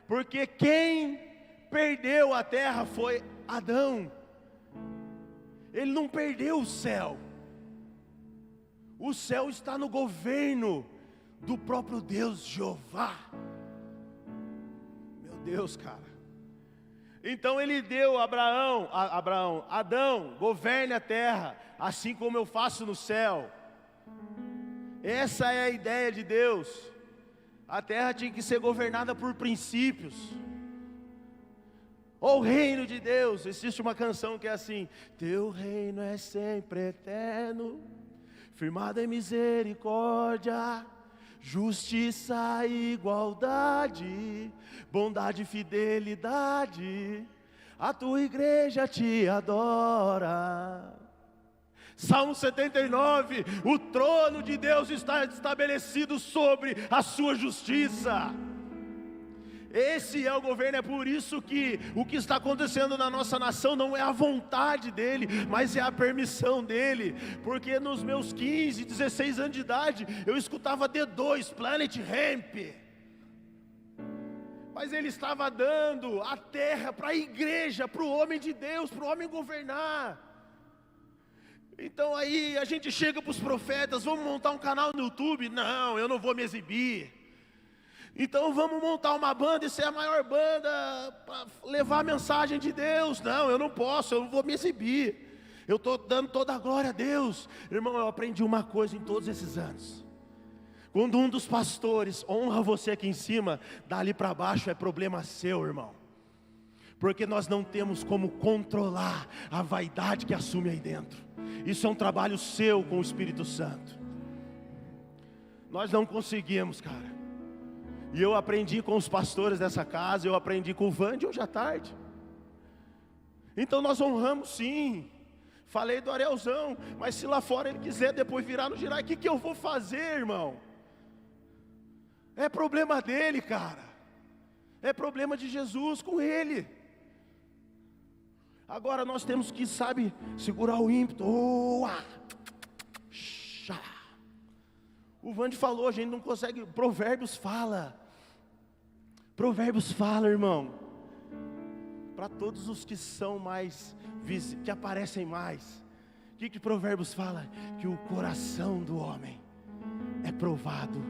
Speaker 1: Porque quem perdeu a terra foi Adão. Ele não perdeu o céu. O céu está no governo do próprio Deus Jeová. Meu Deus, cara. Então ele deu a Adão, governe a terra, assim como eu faço no céu. Essa é a ideia de Deus. A terra tinha que ser governada por princípios. O reino de Deus, existe uma canção que é assim: teu reino é sempre eterno, firmado em misericórdia, justiça e igualdade, bondade e fidelidade, a tua igreja te adora. Salmo 79, o trono de Deus está estabelecido sobre a sua justiça. Esse é o governo, é por isso que o que está acontecendo na nossa nação não é a vontade dele, mas é a permissão dele. Porque nos meus 15, 16 anos de idade, eu escutava D2, Planet Hemp. Mas ele estava dando a terra para a igreja, para o homem de Deus, para o homem governar. Então aí a gente chega para os profetas: vamos montar um canal no YouTube? Não, eu não vou me exibir. Então vamos montar uma banda e ser a maior banda para levar a mensagem de Deus. Não, eu não posso, eu não vou me exibir. Eu estou dando toda a glória a Deus. Irmão, eu aprendi uma coisa em todos esses anos: quando um dos pastores honra você aqui em cima, dali para baixo é problema seu, irmão. Porque nós não temos como controlar a vaidade que assume aí dentro. Isso é um trabalho seu com o Espírito Santo. Nós não conseguimos, cara. E eu aprendi com os pastores dessa casa, eu aprendi com o Vande hoje à tarde. Então nós honramos sim. Falei do Arielzão, mas se lá fora ele quiser depois virar no girar, o que eu vou fazer, irmão? É problema dele, cara. É problema de Jesus com ele. Agora nós temos que, sabe, segurar o ímpeto. O Vande falou, a gente não consegue. Provérbios fala, irmão, para todos os que são mais, que aparecem mais. O que Provérbios fala? Que o coração do homem é provado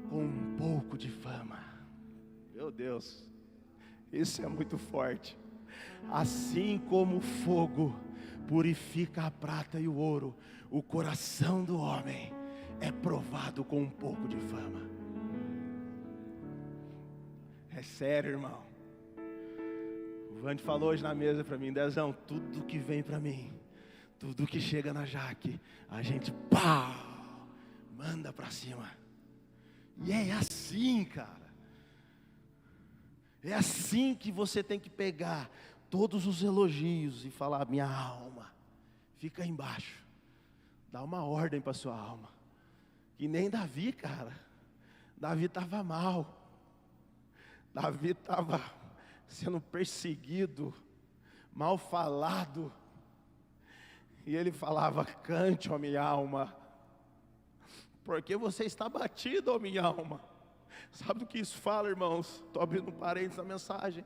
Speaker 1: com um pouco de fama. Meu Deus, isso é muito forte. Assim como o fogo purifica a prata e o ouro, o coração do homem é provado com um pouco de fama. É sério, irmão. O Vande falou hoje na mesa para mim, Dezão, tudo que vem para mim, tudo que chega na Jaque, a gente manda para cima. E é assim, cara. É assim que você tem que pegar todos os elogios e falar, minha alma, fica aí embaixo. Dá uma ordem para sua alma. Que nem Davi, cara. Davi estava mal. Davi estava sendo perseguido, mal falado. E ele falava, cante, ó minha alma. Porque você está batido, ó minha alma. Sabe do que isso fala, irmãos? Estou abrindo um parênteses na mensagem.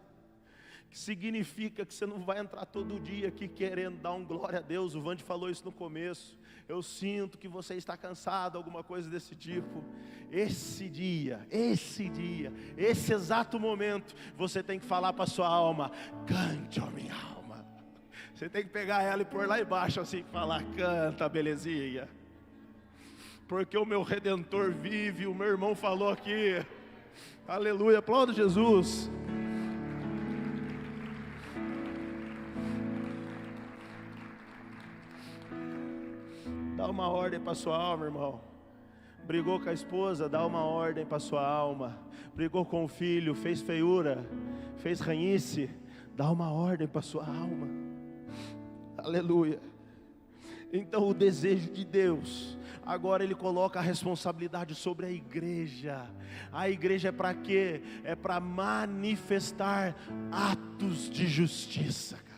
Speaker 1: Que significa que você não vai entrar todo dia aqui querendo dar um glória a Deus. O Vande falou isso no começo. Eu sinto que você está cansado, alguma coisa desse tipo. Esse dia, esse exato momento, você tem que falar para a sua alma, cante, ó minha alma. Você tem que pegar ela e pôr lá embaixo assim, e falar, canta, belezinha. Porque o meu Redentor vive, o meu irmão falou aqui. Aleluia, aplauda Jesus. Dá uma ordem para sua alma, irmão. Brigou com a esposa, dá uma ordem para sua alma. Brigou com o filho, fez feiura, fez ranhice, dá uma ordem para sua alma. Aleluia. Então o desejo de Deus, agora Ele coloca a responsabilidade sobre a igreja. A igreja é para quê? É para manifestar atos de justiça, cara.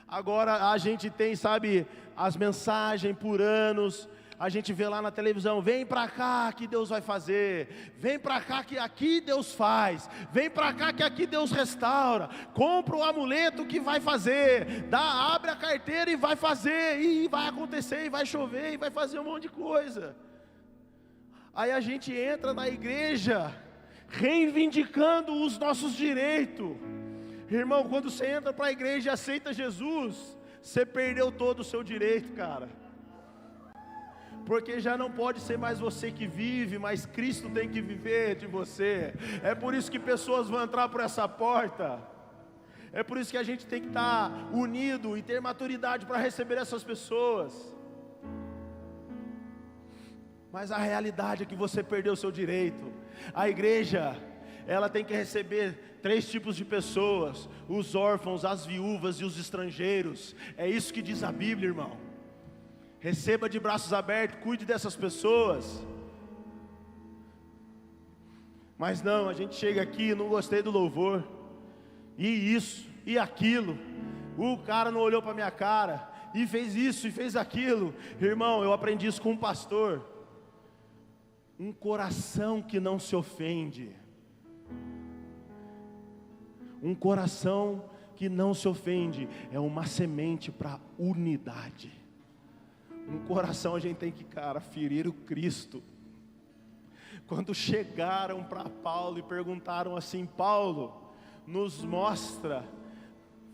Speaker 1: Agora a gente tem, sabe, as mensagens por anos. A gente vê lá na televisão, vem para cá que Deus vai fazer, vem para cá que aqui Deus faz, vem para cá que aqui Deus restaura, compra o amuleto que vai fazer, abre a carteira e vai fazer, e vai acontecer, e vai chover, e vai fazer um monte de coisa. Aí a gente entra na igreja, reivindicando os nossos direitos. Irmão, quando você entra para a igreja e aceita Jesus, você perdeu todo o seu direito, cara. Porque já não pode ser mais você que vive, mas Cristo tem que viver de você. É por isso que pessoas vão entrar por essa porta. É por isso que a gente tem que estar unido e ter maturidade para receber essas pessoas. Mas a realidade é que você perdeu o seu direito. A igreja, ela tem que receber 3 tipos de pessoas: os órfãos, as viúvas e os estrangeiros. É isso que diz a Bíblia, irmão. Receba de braços abertos, cuide dessas pessoas. Mas não, a gente chega aqui, não gostei do louvor, e isso, e aquilo. O cara não olhou para minha cara, e fez isso, e fez aquilo. Irmão, eu aprendi isso com um pastor. Um coração que não se ofende. Um coração que não se ofende é uma semente para unidade. Um coração a gente tem que, cara, ferir o Cristo. Quando chegaram para Paulo e perguntaram assim: Paulo, nos mostra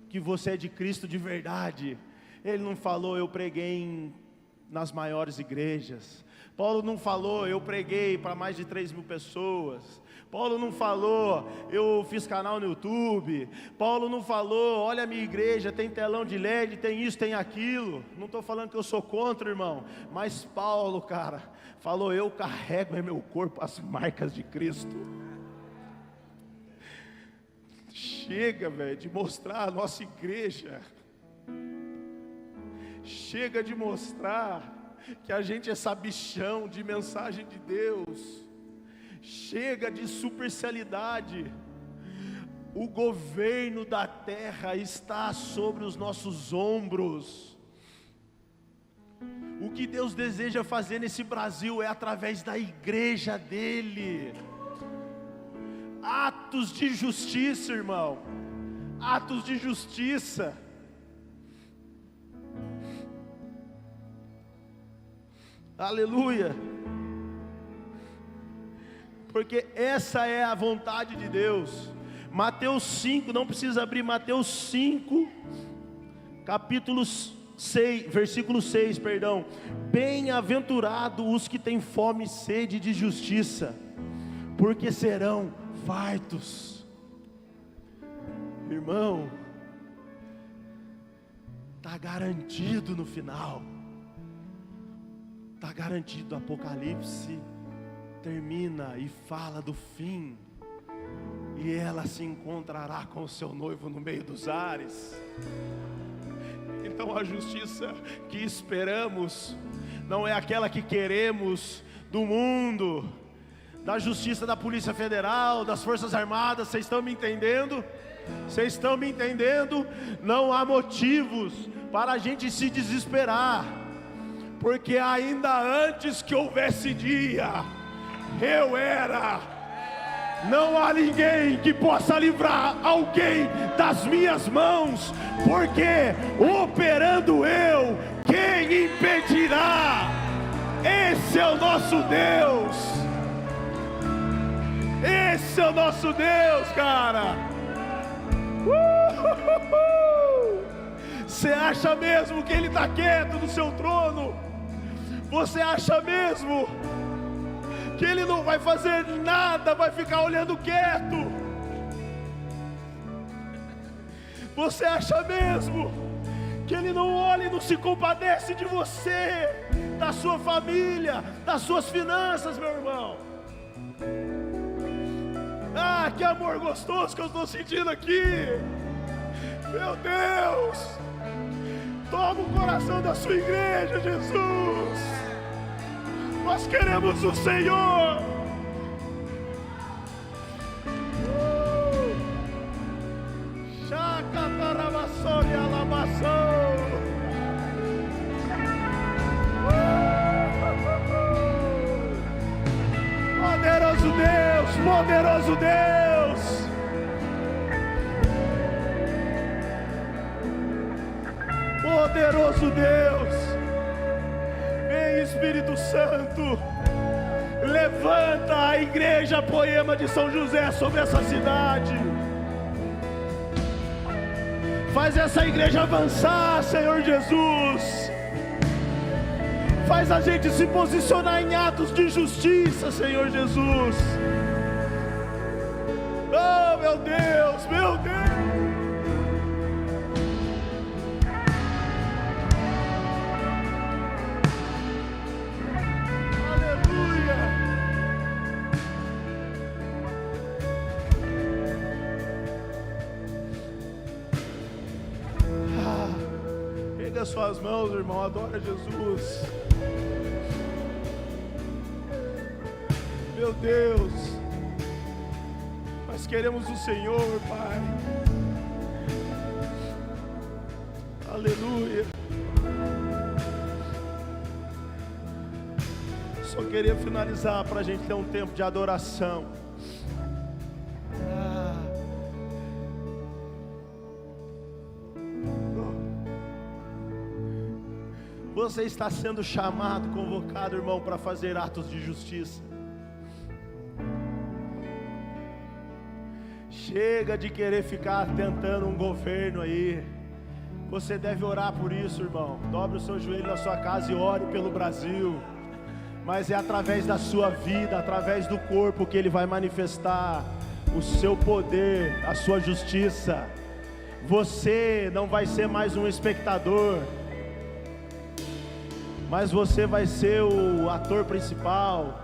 Speaker 1: que você é de Cristo de verdade. Ele não falou, eu preguei nas maiores igrejas. Paulo não falou, eu preguei para mais de 3.000 pessoas. Paulo não falou, eu fiz canal no YouTube. Paulo não falou, olha a minha igreja, tem telão de LED, tem isso, tem aquilo. Não estou falando que eu sou contra, irmão. Mas Paulo, cara, falou, eu carrego em meu corpo as marcas de Cristo. Chega, velho, de mostrar a nossa igreja. Chega de mostrar que a gente é sabichão de mensagem de Deus. Chega de superficialidade. O governo da terra está sobre os nossos ombros. O que Deus deseja fazer nesse Brasil é através da igreja dele. Atos de justiça, irmão. Atos de justiça. Aleluia. Porque essa é a vontade de Deus. Mateus 5, não precisa abrir, Mateus 5, capítulo 6, versículo 6, perdão. Bem-aventurados os que têm fome e sede de justiça, porque serão infartos. Irmão, está garantido no final. Está garantido. Apocalipse termina e fala do fim. E ela se encontrará com o seu noivo no meio dos ares. Então a justiça que esperamos não é aquela que queremos do mundo, da justiça da Polícia Federal, das Forças Armadas. Vocês estão me entendendo? Vocês estão me entendendo? Não há motivos para a gente se desesperar, porque ainda antes que houvesse dia, eu era. Não há ninguém que possa livrar alguém das minhas mãos, porque operando eu, quem impedirá? Esse é o nosso Deus. Esse é o nosso Deus, cara. Você acha mesmo que Ele está quieto no seu trono? Você acha mesmo que Ele não vai fazer nada, vai ficar olhando quieto? Você acha mesmo que Ele não olha e não se compadece de você, da sua família, das suas finanças, meu irmão? Ah, que amor gostoso que eu estou sentindo aqui. Meu Deus, toma o coração da sua igreja, Jesus. Nós queremos o Senhor. Chacatarabassoria alabação. Poderoso Deus, poderoso Deus. Poderoso Deus, vem Espírito Santo, levanta a igreja Poema de São José sobre essa cidade, faz essa igreja avançar, Senhor Jesus, faz a gente se posicionar em atos de justiça, Senhor Jesus. Oh meu Deus, meu Deus. As suas mãos, irmão, adora Jesus. Meu Deus, nós queremos o Senhor, Pai. Aleluia. Só queria finalizar para a gente ter um tempo de adoração. Você está sendo chamado, convocado, irmão, para fazer atos de justiça. Chega de querer ficar tentando um governo aí. Você deve orar por isso, irmão. Dobre o seu joelho na sua casa e ore pelo Brasil. Mas é através da sua vida, através do corpo, que Ele vai manifestar o seu poder, a sua justiça. Você não vai ser mais um espectador, mas você vai ser o ator principal,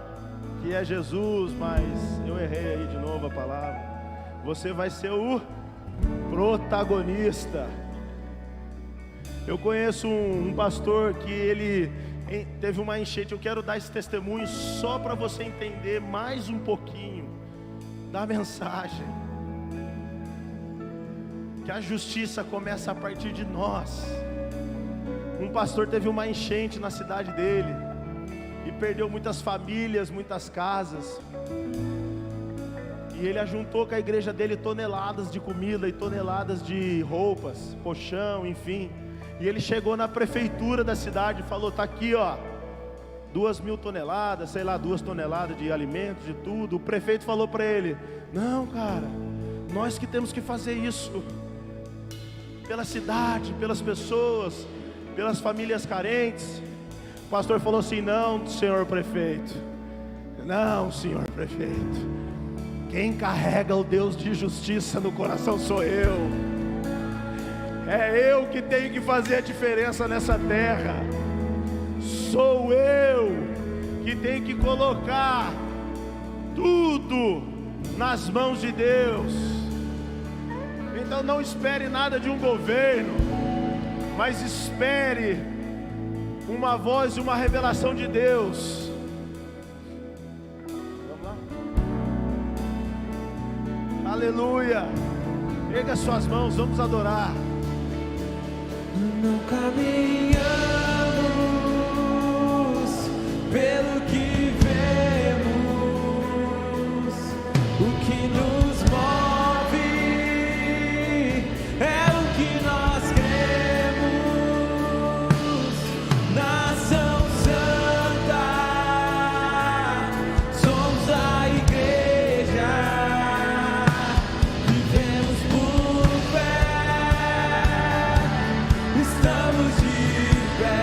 Speaker 1: que é Jesus. Mas eu errei aí de novo a palavra. Você vai ser o protagonista. Eu conheço um pastor que ele teve uma enchente. Eu quero dar esse testemunho só para você entender mais um pouquinho da mensagem, que a justiça começa a partir de nós. Um pastor teve uma enchente na cidade dele e perdeu muitas famílias, muitas casas. E ele ajuntou com a igreja dele toneladas de comida e toneladas de roupas, colchão, enfim. E ele chegou na prefeitura da cidade e falou: tá aqui, ó, 2.000 toneladas, sei lá, 2 toneladas de alimentos, de tudo. O prefeito falou para ele: não, cara, nós que temos que fazer isso pela cidade, pelas pessoas, pelas famílias carentes. O pastor falou assim: não, senhor prefeito, não, senhor prefeito, Quem carrega o Deus de justiça no coração sou eu. É eu que tenho que fazer a diferença nessa terra. Sou eu que tenho que colocar tudo nas mãos de Deus. Então não espere nada de um governo, mas espere uma voz e uma revelação de Deus. Vamos lá. Aleluia. Pega suas mãos, vamos adorar.
Speaker 2: Não caminhamos pelo que vemos, o que nos move é o que nós cremos. Nação Santa, somos a igreja, vivemos por fé, estamos de pé.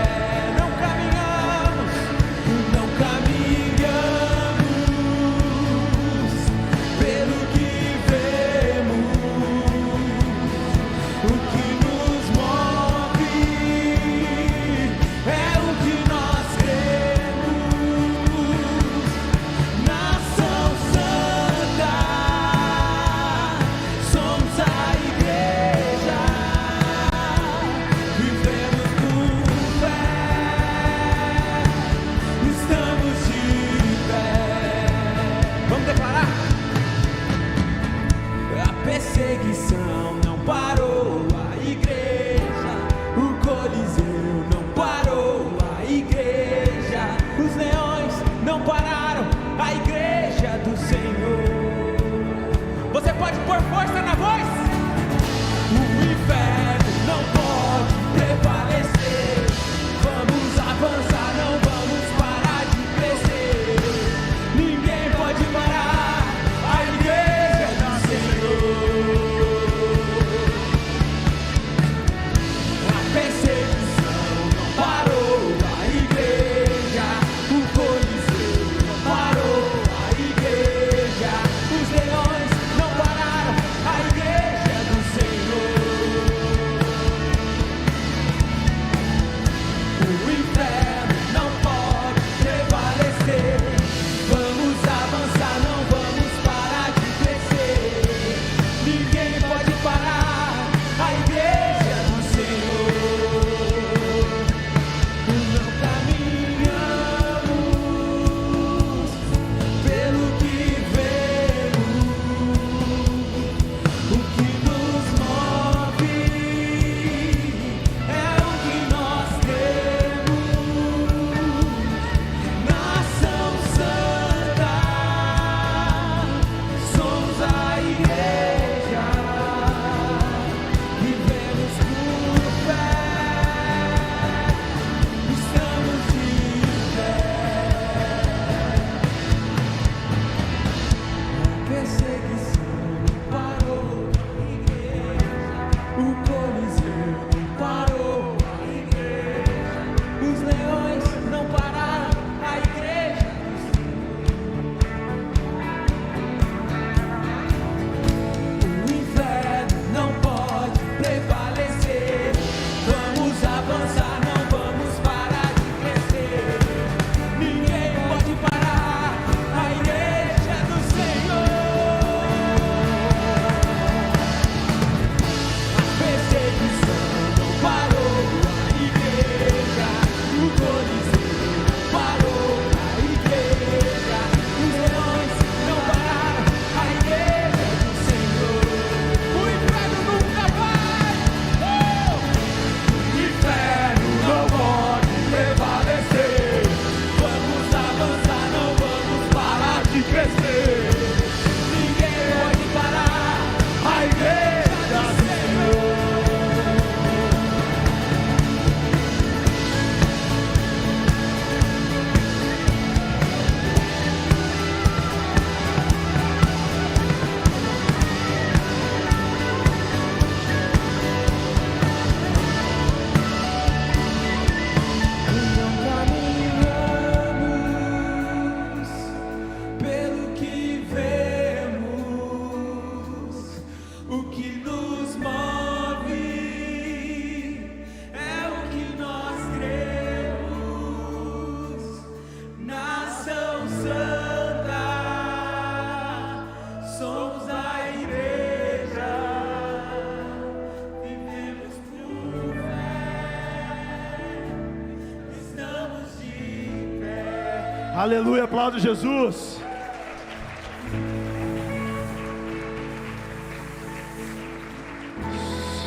Speaker 1: Aleluia, aplauda Jesus.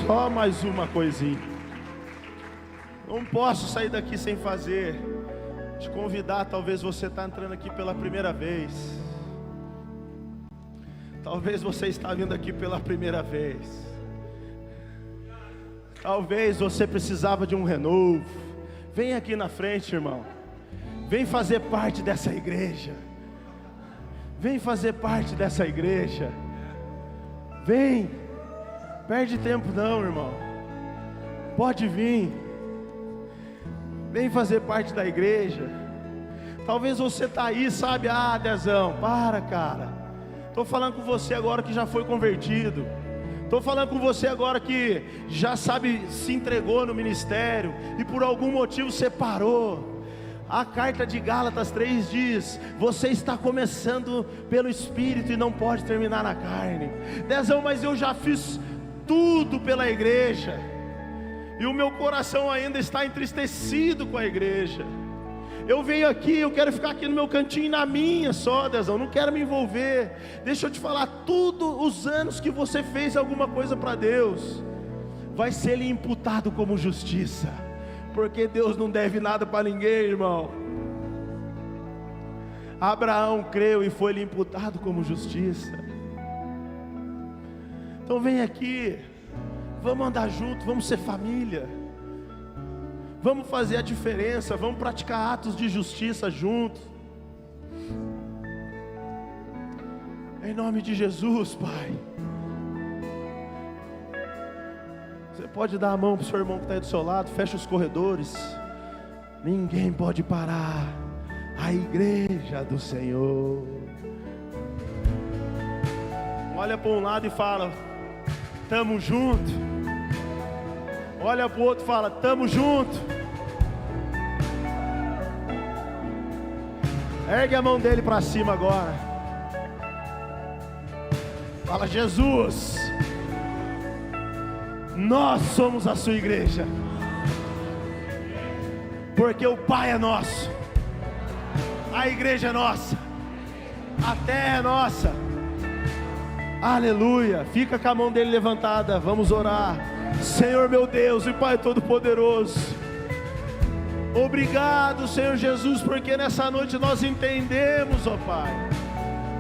Speaker 1: Só mais uma coisinha. Não posso sair daqui sem fazer, te convidar. Talvez você está entrando aqui pela primeira vez. Talvez você está vindo aqui pela primeira vez. Talvez você precisava de um renovo. Vem aqui na frente, irmão. Vem fazer parte dessa igreja. Vem fazer parte dessa igreja. Vem. Perde tempo não, irmão. Pode vir. Vem fazer parte da igreja. Talvez você está aí, sabe? Ah, Dezão, para, cara. Estou falando com você agora que já foi convertido. Estou falando com você agora que já sabe, se entregou no ministério e por algum motivo você parou. A carta de Gálatas 3 diz: você está começando pelo Espírito e não pode terminar na carne. Dezão, mas eu já fiz tudo pela igreja e o meu coração ainda está entristecido com a igreja. Eu venho aqui, eu quero ficar aqui no meu cantinho, na minha só, Dezão, não quero me envolver. Deixa eu te falar, todos os anos que você fez alguma coisa para Deus, vai ser lhe imputado como justiça, porque Deus não deve nada para ninguém, irmão. Abraão creu e foi lhe imputado como justiça. Então vem aqui, vamos andar junto, vamos ser família. Vamos fazer a diferença, vamos praticar atos de justiça juntos. Em nome de Jesus, Pai. Você pode dar a mão para o seu irmão que está aí do seu lado, fecha os corredores. Ninguém pode parar a igreja do Senhor. Olha para um lado e fala: tamo junto. Olha para o outro e fala: tamo junto. Ergue a mão dele para cima agora. Fala: Jesus, nós somos a sua igreja, porque o Pai é nosso, a igreja é nossa, a terra é nossa. Aleluia. Fica com a mão dele levantada, vamos orar. Senhor meu Deus e Pai Todo-Poderoso, obrigado, Senhor Jesus, porque nessa noite nós entendemos, ó Pai.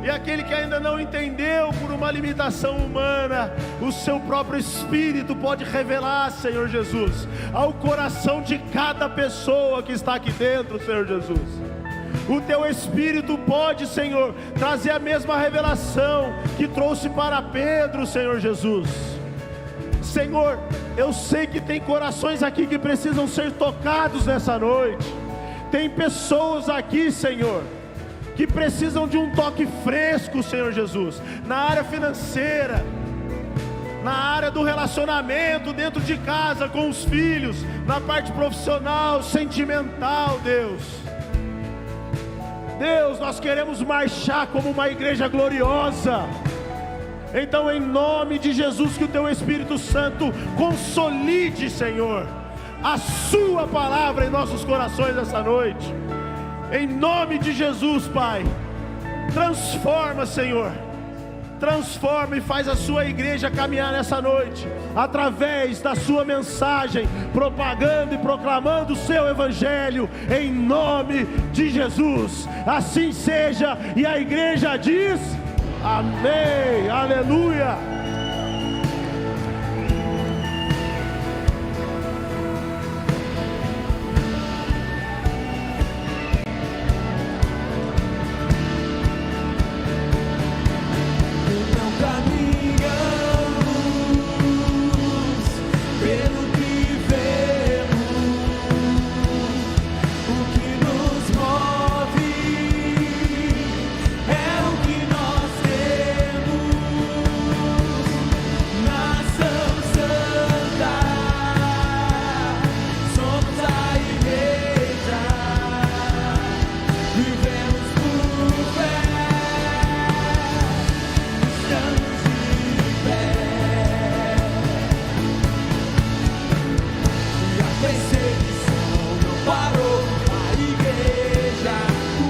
Speaker 1: E aquele que ainda não entendeu por uma limitação humana, o seu próprio Espírito pode revelar, Senhor Jesus, ao coração de cada pessoa que está aqui dentro, Senhor Jesus. O teu Espírito pode, Senhor, trazer a mesma revelação que trouxe para Pedro, Senhor Jesus. Senhor, eu sei que tem corações aqui que precisam ser tocados nessa noite. Tem pessoas aqui, Senhor, que precisam de um toque fresco, Senhor Jesus, na área financeira, na área do relacionamento dentro de casa com os filhos, na parte profissional, sentimental, Deus. Deus, nós queremos marchar como uma igreja gloriosa. Então, em nome de Jesus, que o teu Espírito Santo consolide, Senhor, a sua palavra em nossos corações essa noite. Em nome de Jesus, Pai, transforma, Senhor, transforma e faz a sua igreja caminhar nessa noite, através da sua mensagem, propagando e proclamando o seu evangelho, em nome de Jesus. Assim seja, e a igreja diz: amém, aleluia.
Speaker 2: Perseguição não parou, a igreja, o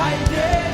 Speaker 2: a igreja